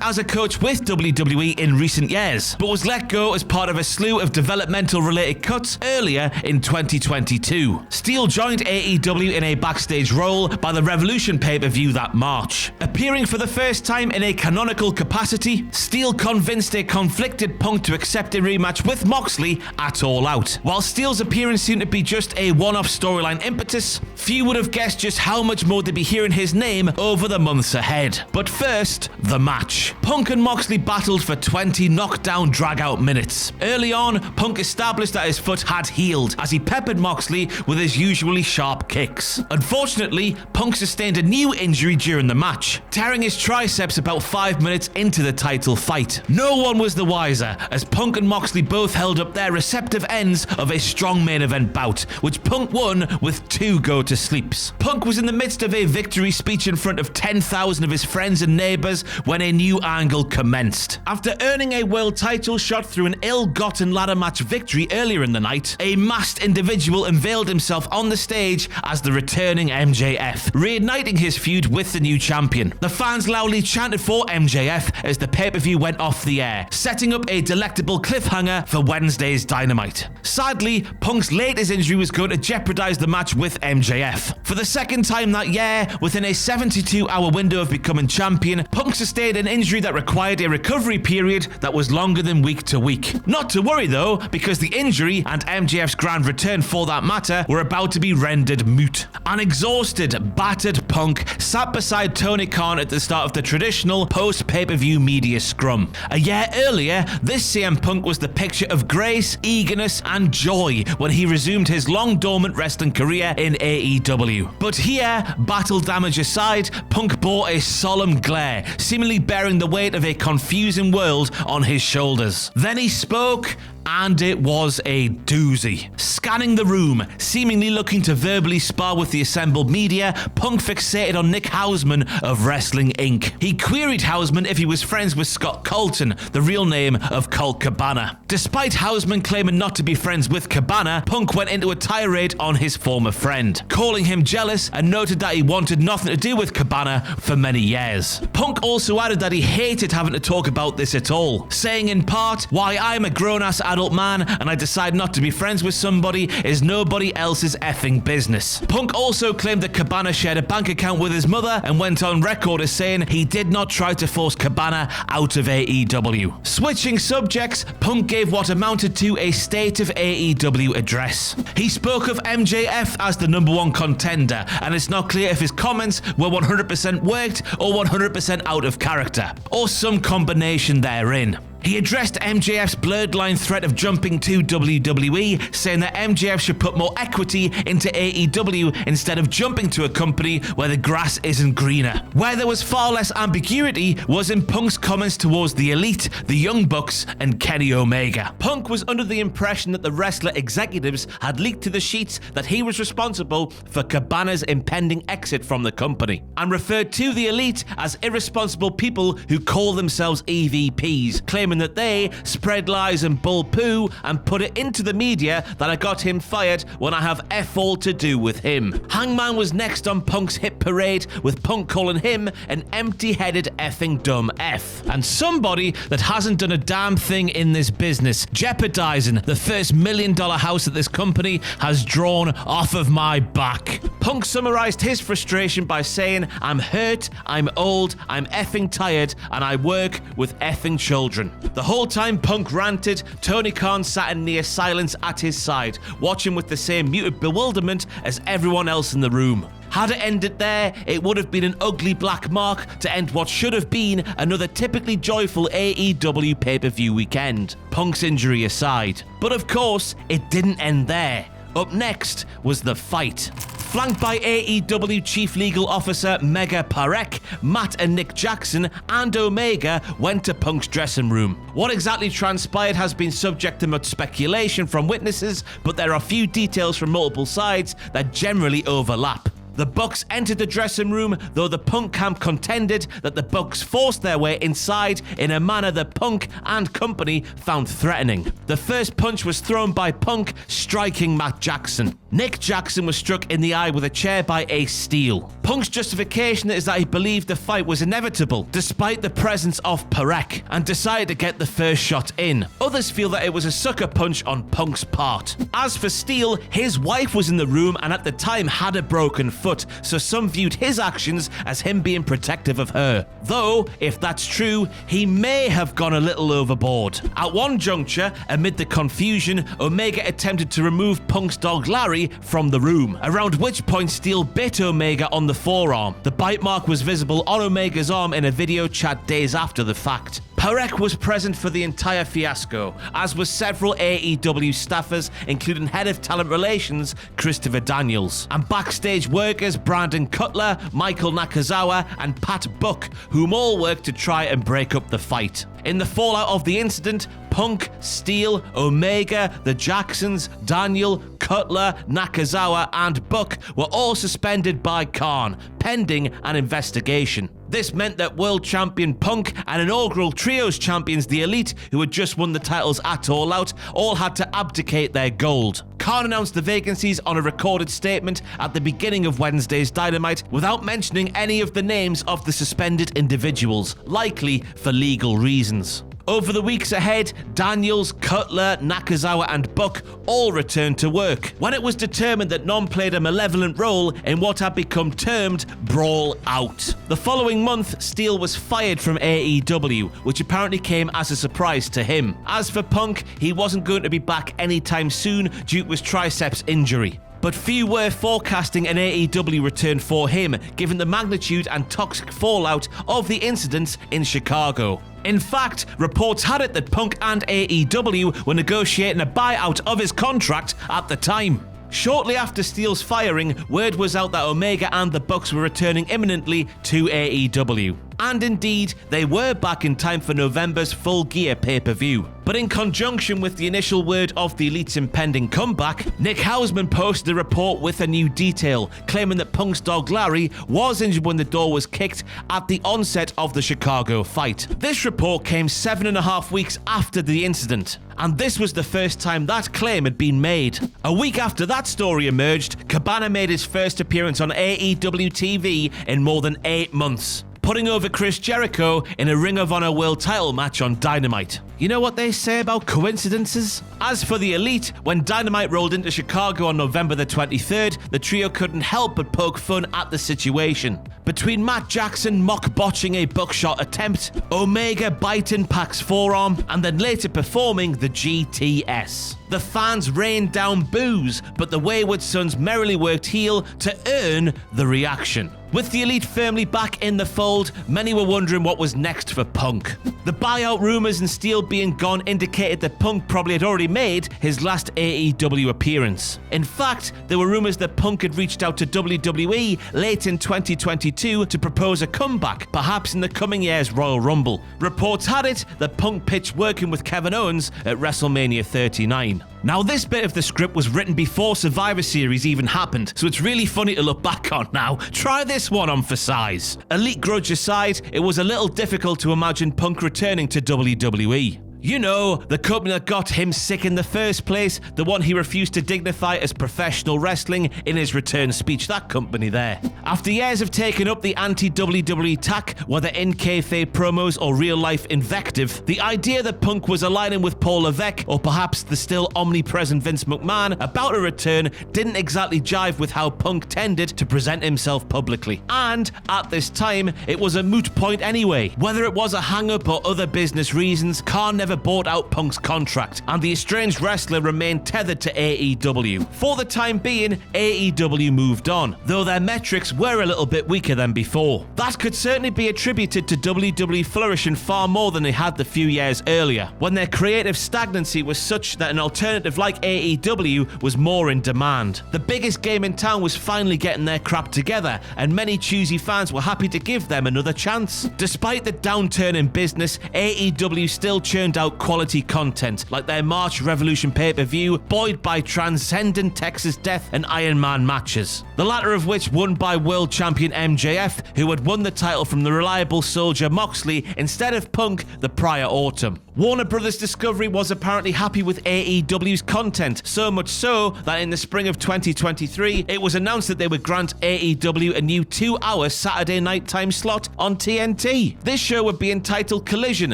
as a coach with WWE in recent years, but was let go as part of a slew of developmental-related cuts earlier in 2022. Steel joined AEW in a backstage role by the Revolution pay-per-view that March. Appearing for the first time in a canonical capacity, Steel convinced a conflicted Punk to accept a rematch with Moxley at All Out. While Steel's appearance seemed to be just a one-off storyline impetus, few would have guessed just how much more they'd be hearing his name over the months ahead. But first, the match. Punk and Moxley battled for 20 knockdown drag-out minutes. Early on, Punk established that his foot had healed as he peppered Moxley with his usually sharp kicks. Unfortunately, Punk sustained a new injury during the match, tearing his triceps about 5 minutes into the title fight. No one was the wiser, as Punk and Moxley both held up their receptive ends of a strong main event bout, which Punk won with 2 go-to-sleeps. Punk was in the midst of a victory speech in front of 10,000 of his friends and neighbours when a new angle commenced. After earning a world title shot through an ill-gotten ladder match victory earlier in the night, a masked individual unveiled himself on the stage as the returning MJF, reigniting his feud with the new champion. The fans loudly chanted for MJF as the pay-per-view went off the air, setting up a delectable cliffhanger for Wednesday's Dynamite. Sadly, Punk's latest injury was going to jeopardize the match with MJF. For the second time that year, within a 72-hour window of becoming champion, Punk sustained an injury that required a recovery period that was longer than week to week. Not to worry though, because the injury and MJF's grand return for that matter were about to be rendered moot. An exhausted, battered Punk sat beside Tony Khan at the start of the traditional post-pay-per-view media scrum. A year earlier, this CM Punk was the picture of grace, eagerness, and joy when he resumed his long-dormant wrestling career in AEW. But here, battle damage aside, Punk bore a solemn glare, seemingly bearing the weight of a confusing world on his shoulders. Then he spoke, and it was a doozy. Scanning the room, seemingly looking to verbally spar with the assembled media, Punk fixated on Nick Hausman of Wrestling Inc. He queried Hausman if he was friends with Scott Colton, the real name of Colt Cabana. Despite Hausman claiming not to be friends with Cabana, Punk went into a tirade on his former friend, calling him jealous and noted that he wanted nothing to do with Cabana for many years. Punk also added that he hated having to talk about this at all, saying in part, "Why, I'm a grown-ass adult man and I decide not to be friends with somebody is nobody else's effing business." Punk also claimed that Cabana shared a bank account with his mother and went on record as saying he did not try to force Cabana out of AEW. Switching subjects, Punk gave what amounted to a State of AEW address. He spoke of MJF as the #1 contender, and it's not clear if his comments were 100% worked or 100% out of character, or some combination therein. He addressed MJF's blurred line threat of jumping to WWE, saying that MJF should put more equity into AEW instead of jumping to a company where the grass isn't greener. Where there was far less ambiguity was in Punk's comments towards the Elite, the Young Bucks, and Kenny Omega. Punk was under the impression that the wrestler executives had leaked to the sheets that he was responsible for Cabana's impending exit from the company, and referred to the Elite as irresponsible people who call themselves EVPs, claiming that they spread lies and bull poo and put it into the media that I got him fired when I have F all to do with him. Hangman was next on Punk's hit parade, with Punk calling him an empty-headed effing dumb F, and somebody that hasn't done a damn thing in this business, jeopardizing the first $1 million house that this company has drawn off of my back. Punk summarized his frustration by saying, "I'm hurt, I'm old, I'm effing tired, and I work with effing children." The whole time Punk ranted, Tony Khan sat in near silence at his side, watching with the same muted bewilderment as everyone else in the room. Had it ended there, it would have been an ugly black mark to end what should have been another typically joyful AEW pay-per-view weekend, Punk's injury aside. But of course, it didn't end there. Up next was the fight. Flanked by AEW Chief Legal Officer Mega Parek, Matt and Nick Jackson and Omega went to Punk's dressing room. What exactly transpired has been subject to much speculation from witnesses, but there are few details from multiple sides that generally overlap. The Bucks entered the dressing room, though the Punk camp contended that the Bucks forced their way inside in a manner that Punk and company found threatening. The first punch was thrown by Punk, striking Matt Jackson. Nick Jackson was struck in the eye with a chair by Ace Steel. Punk's justification is that he believed the fight was inevitable, despite the presence of Parek, and decided to get the first shot in. Others feel that it was a sucker punch on Punk's part. As for Steel, his wife was in the room and at the time had a broken foot, so some viewed his actions as him being protective of her. Though, if that's true, he may have gone a little overboard. At one juncture, amid the confusion, Omega attempted to remove Punk's dog Larry from the room, around which point Steel bit Omega on the forearm. The bite mark was visible on Omega's arm in a video chat days after the fact. Parekh was present for the entire fiasco, as were several AEW staffers, including Head of Talent Relations, Christopher Daniels, and backstage workers Brandon Cutler, Michael Nakazawa, and Pat Buck, whom all worked to try and break up the fight. In the fallout of the incident, Punk, Steele, Omega, the Jacksons, Daniel, Cutler, Nakazawa, and Buck were all suspended by Khan, pending an investigation. This meant that World Champion Punk and inaugural Trios Champions The Elite, who had just won the titles at All Out, all had to abdicate their gold. Khan announced the vacancies on a recorded statement at the beginning of Wednesday's Dynamite without mentioning any of the names of the suspended individuals, likely for legal reasons. Over the weeks ahead, Daniels, Cutler, Nakazawa, and Buck all returned to work, when it was determined that none played a malevolent role in what had become termed Brawl Out. The following month, Steele was fired from AEW, which apparently came as a surprise to him. As for Punk, he wasn't going to be back anytime soon due to his triceps injury. But few were forecasting an AEW return for him, given the magnitude and toxic fallout of the incidents in Chicago. In fact, reports had it that Punk and AEW were negotiating a buyout of his contract at the time. Shortly after Steele's firing, word was out that Omega and the Bucks were returning imminently to AEW. And indeed, they were back in time for November's Full Gear pay-per-view. But in conjunction with the initial word of the Elite's impending comeback, Nick Hausman posted a report with a new detail, claiming that Punk's dog Larry was injured when the door was kicked at the onset of the Chicago fight. This report came 7.5 weeks after the incident, and this was the first time that claim had been made. A week after that story emerged, Cabana made his first appearance on AEW TV in more than 8 months, putting over Chris Jericho in a Ring of Honor World title match on Dynamite. You know what they say about coincidences? As for the Elite, when Dynamite rolled into Chicago on November the 23rd, the trio couldn't help but poke fun at the situation. Between Matt Jackson mock botching a buckshot attempt, Omega biting Pac's forearm, and then later performing the GTS. The fans rained down boos, but the Wayward Sons merrily worked heel to earn the reaction. With the Elite firmly back in the fold, many were wondering what was next for Punk. The buyout rumours and Steele being gone indicated that Punk probably had already made his last AEW appearance. In fact, there were rumours that Punk had reached out to WWE late in 2022 to propose a comeback, perhaps in the coming year's Royal Rumble. Reports had it that Punk pitched working with Kevin Owens at WrestleMania 39. Now, this bit of the script was written before Survivor Series even happened, so it's really funny to look back on now. Try this one on for size. Elite grudge aside, it was a little difficult to imagine Punk returning to WWE. You know, the company that got him sick in the first place, the one he refused to dignify as professional wrestling in his return speech, that company there. After years of taking up the anti-WWE tack, whether in kayfabe promos or real-life invective, the idea that Punk was aligning with Paul Levesque, or perhaps the still omnipresent Vince McMahon, about a return didn't exactly jive with how Punk tended to present himself publicly. And, at this time, it was a moot point anyway. Whether it was a hang-up or other business reasons, Khan never bought out Punk's contract, and the estranged wrestler remained tethered to AEW. For the time being, AEW moved on, though their metrics were a little bit weaker than before. That could certainly be attributed to WWE flourishing far more than they had the few years earlier, when their creative stagnancy was such that an alternative like AEW was more in demand. The biggest game in town was finally getting their crap together, and many choosy fans were happy to give them another chance. Despite the downturn in business, AEW still churned out quality content, like their March Revolution pay-per-view, buoyed by transcendent Texas Death and Iron Man matches, the latter of which won by world champion MJF, who had won the title from the reliable soldier Moxley instead of Punk the prior autumn. Warner Brothers Discovery was apparently happy with AEW's content, so much so that in the spring of 2023, it was announced that they would grant AEW a new 2-hour Saturday night time slot on TNT. This show would be entitled Collision,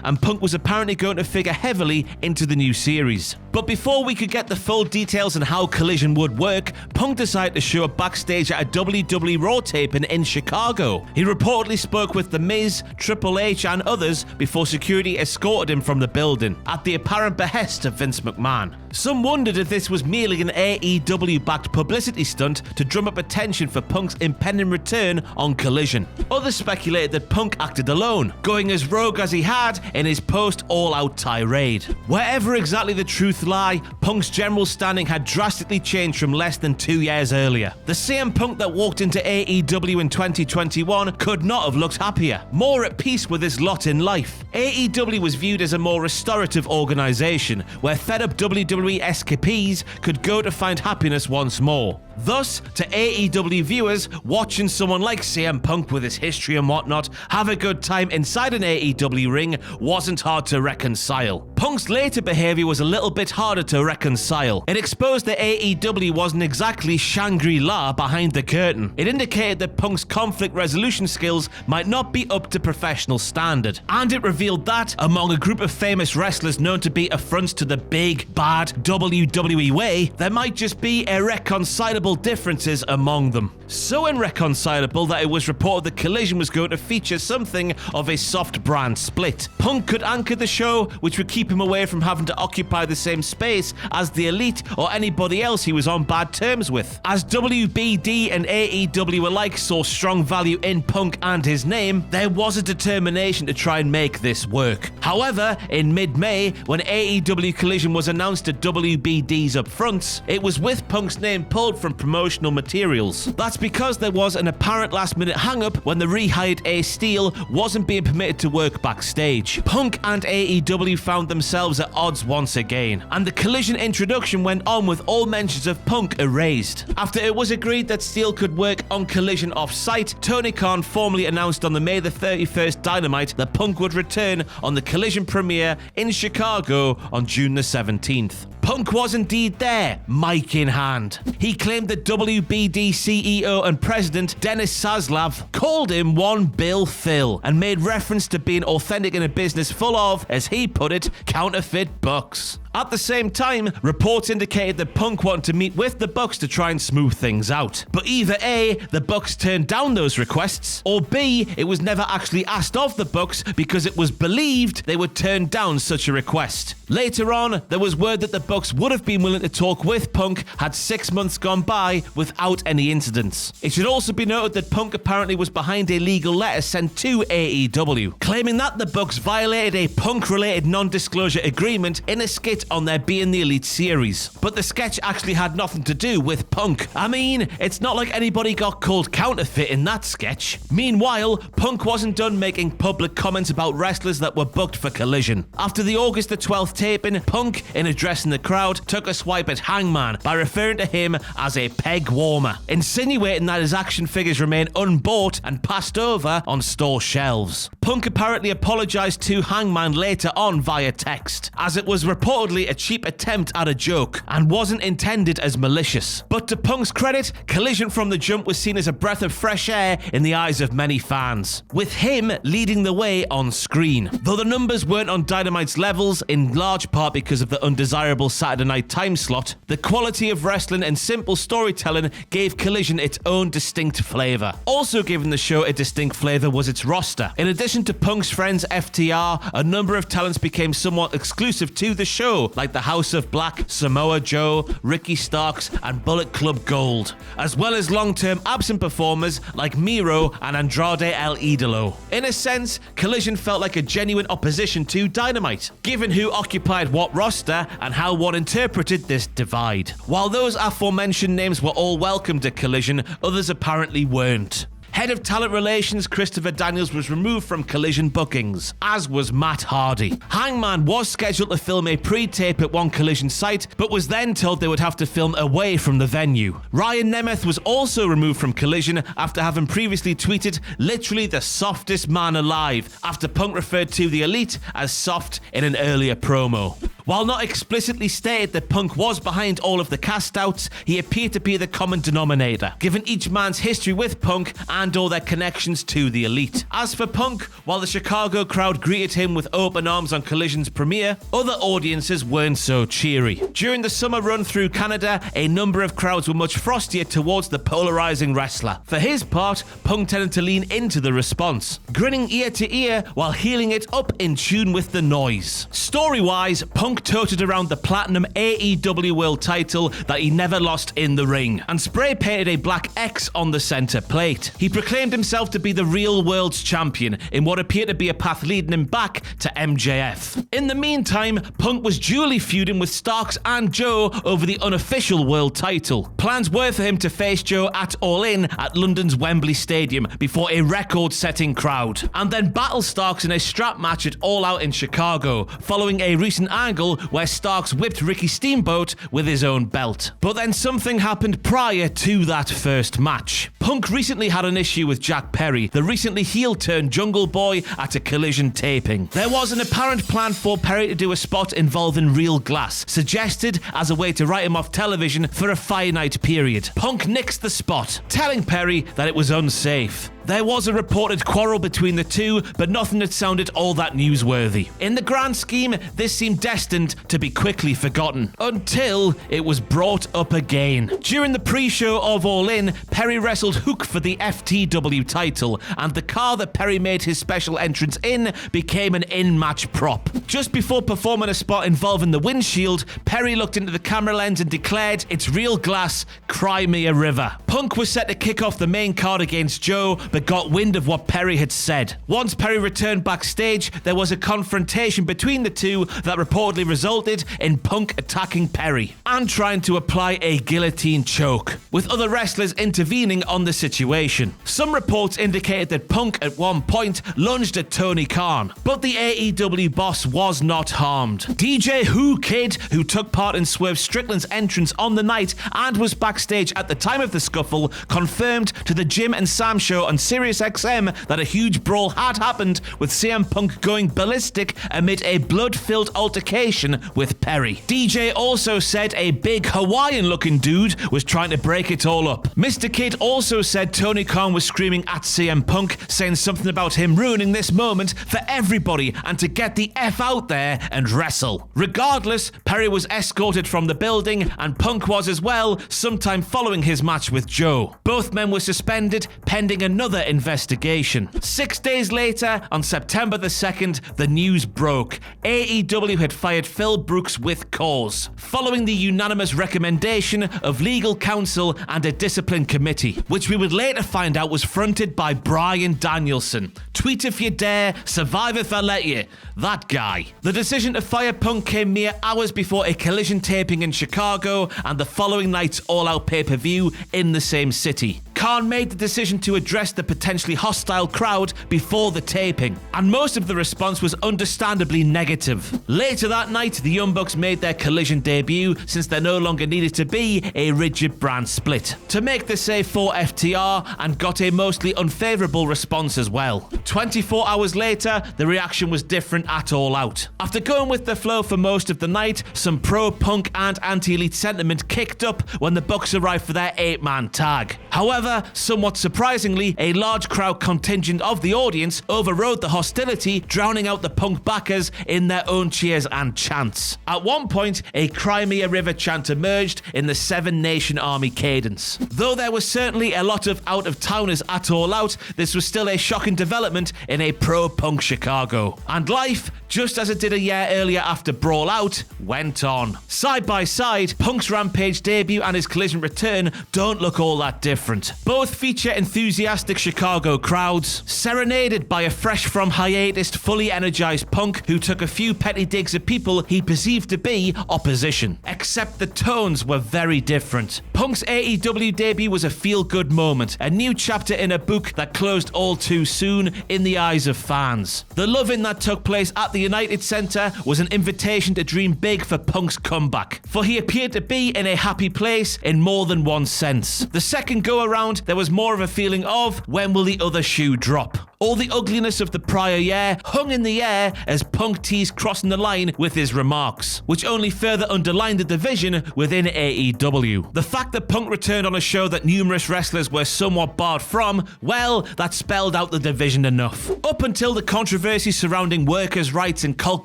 and Punk was apparently going to figure heavily into the new series. But before we could get the full details on how Collision would work, Punk decided to show up backstage at a WWE Raw taping in Chicago. He reportedly spoke with The Miz, Triple H and others before security escorted him from the building, at the apparent behest of Vince McMahon. Some wondered if this was merely an AEW-backed publicity stunt to drum up attention for Punk's impending return on Collision. Others speculated that Punk acted alone, going as rogue as he had in his post-all-out tirade. Wherever exactly the truth lie, Punk's general standing had drastically changed from less than 2 years earlier. The CM Punk that walked into AEW in 2021 could not have looked happier, more at peace with his lot in life. AEW was viewed as a more restorative organisation, where fed-up WWE escapees could go to find happiness once more. Thus, to AEW viewers, watching someone like CM Punk with his history and whatnot have a good time inside an AEW ring wasn't hard to reconcile. Punk's later behaviour was a little bit harder to reconcile. It exposed that AEW wasn't exactly Shangri-La behind the curtain. It indicated that Punk's conflict resolution skills might not be up to professional standard. And it revealed that, among a group of famous wrestlers known to be affronts to the big, bad WWE way, there might just be irreconcilable differences among them. So irreconcilable that it was reported that Collision was going to feature something of a soft brand split. Punk could anchor the show, which would keep him away from having to occupy the same space as the Elite or anybody else he was on bad terms with. As WBD and AEW alike saw strong value in Punk and his name, there was a determination to try and make this work. However, in mid-May, when AEW Collision was announced at WBD's upfronts, it was with Punk's name pulled from promotional materials. That's because there was an apparent last-minute hang-up when the rehired Ace Steel wasn't being permitted to work backstage. Punk and AEW found themselves at odds once again, and the Collision introduction went on with all mentions of Punk erased. After it was agreed that Steel could work on Collision off-site, Tony Khan formally announced on the May the 31st Dynamite that Punk would return on the Collision premiere in Chicago on June the 17th. Punk was indeed there, mic in hand. He claimed that WBD CEO and president Dennis Zaslav called him one Bill Phil and made reference to being authentic in a business full of, as he put it, counterfeit bucks. At the same time, reports indicated that Punk wanted to meet with the Bucks to try and smooth things out. But either A, the Bucks turned down those requests, or B, it was never actually asked of the Bucks because it was believed they would turn down such a request. Later on, there was word that the Bucks would have been willing to talk with Punk had 6 months gone by without any incidents. It should also be noted that Punk apparently was behind a legal letter sent to AEW, claiming that the Bucks violated a Punk-related non-disclosure agreement in a skit on their Being the Elite series. But the sketch actually had nothing to do with Punk. I mean, it's not like anybody got called counterfeit in that sketch. Meanwhile, Punk wasn't done making public comments about wrestlers that were booked for Collision. After the August the 12th taping, Punk, in addressing the crowd, took a swipe at Hangman by referring to him as a peg warmer, insinuating that his action figures remain unbought and passed over on store shelves. Punk apparently apologized to Hangman later on via text, as it was reportedly a cheap attempt at a joke and wasn't intended as malicious. But to Punk's credit, Collision from the jump was seen as a breath of fresh air in the eyes of many fans, with him leading the way on screen. Though the numbers weren't on Dynamite's levels, in large part because of the undesirable Saturday night time slot, the quality of wrestling and simple storytelling gave Collision its own distinct flavour. Also giving the show a distinct flavour was its roster. In addition to Punk's friends FTR, a number of talents became somewhat exclusive to the show, like the House of Black, Samoa Joe, Ricky Starks, and Bullet Club Gold, as well as long-term absent performers like Miro and Andrade El Idolo. In a sense, Collision felt like a genuine opposition to Dynamite, given who occupied what roster and how one interpreted this divide. While those aforementioned names were all welcomed at Collision, others apparently weren't. Head of Talent Relations Christopher Daniels was removed from Collision bookings, as was Matt Hardy. Hangman was scheduled to film a pre-tape at one Collision site, but was then told they would have to film away from the venue. Ryan Nemeth was also removed from Collision after having previously tweeted literally the softest man alive, after Punk referred to the Elite as soft in an earlier promo. While not explicitly stated that Punk was behind all of the cast-outs, he appeared to be the common denominator, given each man's history with Punk and all their connections to the Elite. As for Punk, while the Chicago crowd greeted him with open arms on Collision's premiere, other audiences weren't so cheery. During the summer run through Canada, a number of crowds were much frostier towards the polarizing wrestler. For his part, Punk tended to lean into the response, grinning ear to ear while heeling it up in tune with the noise. Story-wise, Punk toted around the platinum AEW World title that he never lost in the ring, and spray-painted a black X on the center plate. He proclaimed himself to be the real world's champion in what appeared to be a path leading him back to MJF. In the meantime, Punk was dually feuding with Starks and Joe over the unofficial world title. Plans were for him to face Joe at All In at London's Wembley Stadium before a record-setting crowd, and then battle Starks in a strap match at All Out in Chicago, following a recent angle where Starks whipped Ricky Steamboat with his own belt. But then something happened prior to that first match. Punk recently had an issue with Jack Perry, the recently heel-turned Jungle Boy, at a Collision taping. There was an apparent plan for Perry to do a spot involving real glass, suggested as a way to write him off television for a finite period. Punk nixed the spot, telling Perry that it was unsafe. There was a reported quarrel between the two, but nothing that sounded all that newsworthy. In the grand scheme, this seemed destined to be quickly forgotten, until it was brought up again. During the pre-show of All In, Perry wrestled Hook for the FTW title, and the car that Perry made his special entrance in became an in-match prop. Just before performing a spot involving the windshield, Perry looked into the camera lens and declared, "It's real glass, cry me a river." Punk was set to kick off the main card against Joe, but got wind of what Perry had said. Once Perry returned backstage, there was a confrontation between the two that reportedly resulted in Punk attacking Perry and trying to apply a guillotine choke, with other wrestlers intervening on the situation. Some reports indicated that Punk at one point lunged at Tony Khan, but the AEW boss was not harmed. DJ Who Kid, who took part in Swerve Strickland's entrance on the night and was backstage at the time of the scuffle, confirmed to the Jim and Sam show on SiriusXM that a huge brawl had happened, with CM Punk going ballistic amid a blood-filled altercation with Perry. DJ also said a big Hawaiian-looking dude was trying to break it all up. Mr. Kid also said Tony Khan was screaming at CM Punk, saying something about him ruining this moment for everybody and to get the F out there and wrestle. Regardless, Perry was escorted from the building, and Punk was as well, sometime following his match with Joe. Both men were suspended pending another investigation. 6 days later, on September the 2nd, the news broke. AEW had fired Phil Brooks with cause, following the unanimous recommendation of legal counsel and a discipline committee, which we would later find out was fronted by Bryan Danielson. Tweet if you dare, survive if I let you. That guy. The decision to fire Punk came mere hours before a Collision taping in Chicago and the following night's all-out pay-per-view in the same city. Khan made the decision to address the potentially hostile crowd before the taping, and most of the response was understandably negative. Later that night, the Young Bucks made their Collision debut, since there no longer needed to be a rigid brand split, to make the save for FTR, and got a mostly unfavourable response as well. 24 hours later, the reaction was different at All Out. After going with the flow for most of the night, some pro-Punk and anti-Elite sentiment kicked up when the Bucks arrived for their 8-man tag. However, somewhat surprisingly, a large crowd contingent of the audience overrode the hostility, drowning out the Punk backers in their own cheers and chants. At one point, a Cry Me a River chant emerged in the Seven Nation Army cadence. Though there was certainly a lot of out-of-towners at All Out, this was still a shocking development in a pro-Punk Chicago. And life, just as it did a year earlier after Brawl Out, went on. Side by side, Punk's Rampage debut and his Collision return don't look all that different. Both feature enthusiastic Chicago crowds, serenaded by a fresh from hiatus, fully energized Punk who took a few petty digs at people he perceived to be opposition. Except the tones were very different. Punk's AEW debut was a feel-good moment, a new chapter in a book that closed all too soon in the eyes of fans. The loving that took place at the United Center was an invitation to dream big for Punk's comeback, for he appeared to be in a happy place in more than one sense. The second go around, there was more of a feeling of, when will the other shoe drop? All the ugliness of the prior year hung in the air as Punk teased crossing the line with his remarks, which only further underlined the division within AEW. The fact that Punk returned on a show that numerous wrestlers were somewhat barred from, well, that spelled out the division enough. Up until the controversy surrounding workers' rights and Colt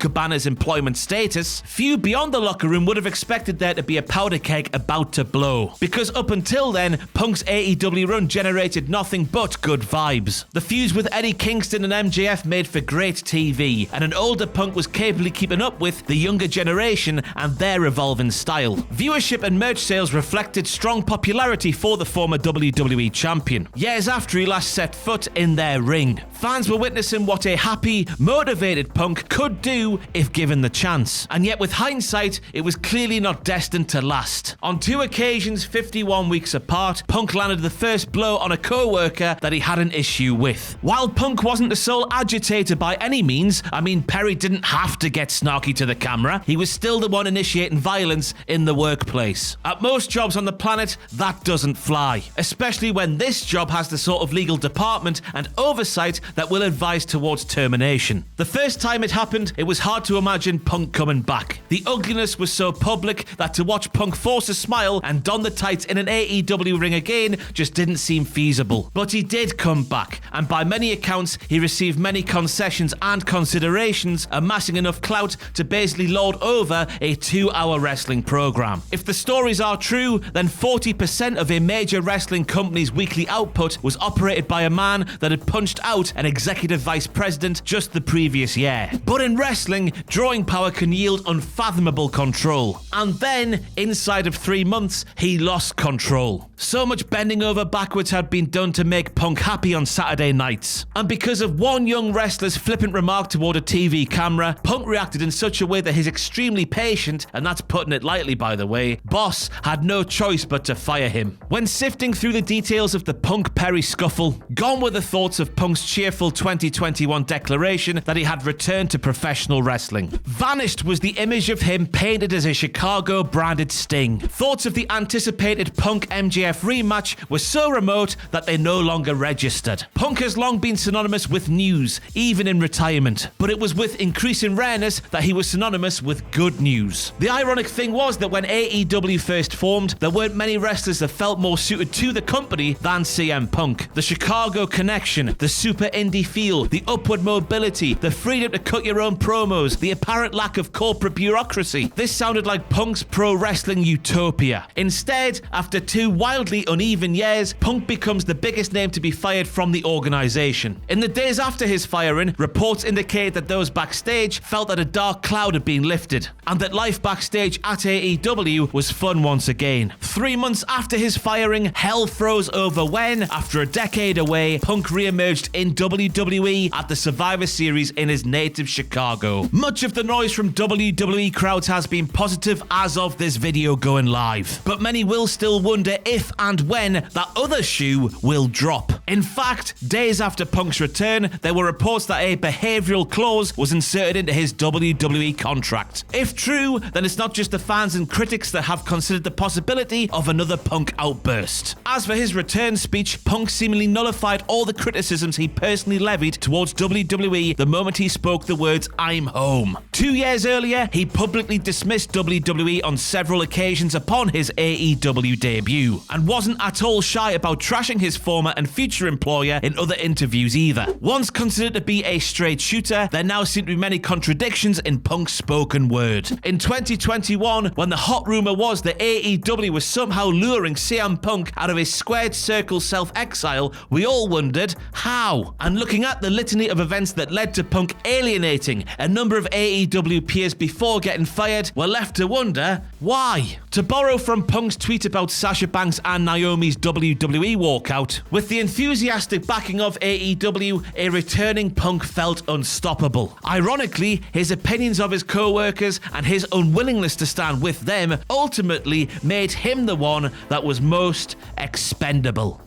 Cabana's employment status, few beyond the locker room would have expected there to be a powder keg about to blow. Because up until then, Punk's AEW run generated nothing but good vibes. The feuds with Eddie Kingston and MJF made for great TV, and an older Punk was capably keeping up with the younger generation and their evolving style. Viewership and merch sales reflected strong popularity for the former WWE champion. Years after he last set foot in their ring, fans were witnessing what a happy, motivated Punk could do if given the chance. And yet with hindsight, it was clearly not destined to last. On 2 occasions, 51 weeks apart, Punk landed the first blow on a co-worker that he had an issue with. While Punk wasn't the sole agitator by any means, I mean, Perry didn't have to get snarky to the camera, he was still the one initiating violence in the workplace. At most jobs on the planet, that doesn't fly, especially when this job has the sort of legal department and oversight that will advise towards termination. The first time it happened, it was hard to imagine Punk coming back. The ugliness was so public that to watch Punk force a smile and don the tights in an AEW ring again just didn't seem feasible. But he did come back, and by many accounts, he received many concessions and considerations, amassing enough clout to basically lord over a 2-hour wrestling program. If the stories are true, then 40% of a major wrestling company's weekly output was operated by a man that had punched out an executive vice president just the previous year. But in wrestling, drawing power can yield unfathomable control. And then, inside of 3 months, he lost control. So much bending over backwards had been done to make Punk happy on Saturday nights. And because of one young wrestler's flippant remark toward a TV camera, Punk reacted in such a way that his extremely patient, and that's putting it lightly by the way, boss had no choice but to fire him. When sifting through the details of the Punk-Perry scuffle, gone were the thoughts of Punk's cheerful 2021 declaration that he had returned to professional wrestling. Vanished was the image of him painted as a Chicago-branded Sting. Thoughts of the anticipated Punk-MJF rematch were so remote that they no longer registered. Punk has long been synonymous with news, even in retirement, but it was with increasing rareness that he was synonymous with good news. The ironic thing was that when AEW first formed, there weren't many wrestlers that felt more suited to the company than CM Punk. The Chicago connection, the super indie feel, the upward mobility, the freedom to cut your own promos, the apparent lack of corporate bureaucracy. This sounded like Punk's pro wrestling utopia. Instead, after 2 wildly uneven years, Punk becomes the biggest name to be fired from the organization. In the days after his firing, reports indicate that those backstage felt that a dark cloud had been lifted, and that life backstage at AEW was fun once again. 3 months after his firing, hell froze over when, after a decade away, Punk re-emerged in WWE at the Survivor Series in his native Chicago. Much of the noise from WWE crowds has been positive as of this video going live, but many will still wonder if and when that other shoe will drop. In fact, days after Punk's return, there were reports that a behavioural clause was inserted into his WWE contract. If true, then it's not just the fans and critics that have considered the possibility of another Punk outburst. As for his return speech, Punk seemingly nullified all the criticisms he personally levied towards WWE the moment he spoke the words "I'm home." 2 years earlier, he publicly dismissed WWE on several occasions upon his AEW debut, and wasn't at all shy about trashing his former and future employer in other interviews either. Once considered to be a straight shooter, there now seem to be many contradictions in Punk's spoken word. In 2021, when the hot rumour was that AEW was somehow luring CM Punk out of his squared circle self-exile, we all wondered how. And looking at the litany of events that led to Punk alienating a number of AEW peers before getting fired, we're left to wonder why. To borrow from Punk's tweet about Sasha Banks and Naomi's WWE walkout, with the enthusiastic backing of AEW, a returning Punk felt unstoppable. Ironically, his opinions of his co-workers and his unwillingness to stand with them ultimately made him the one that was most expendable.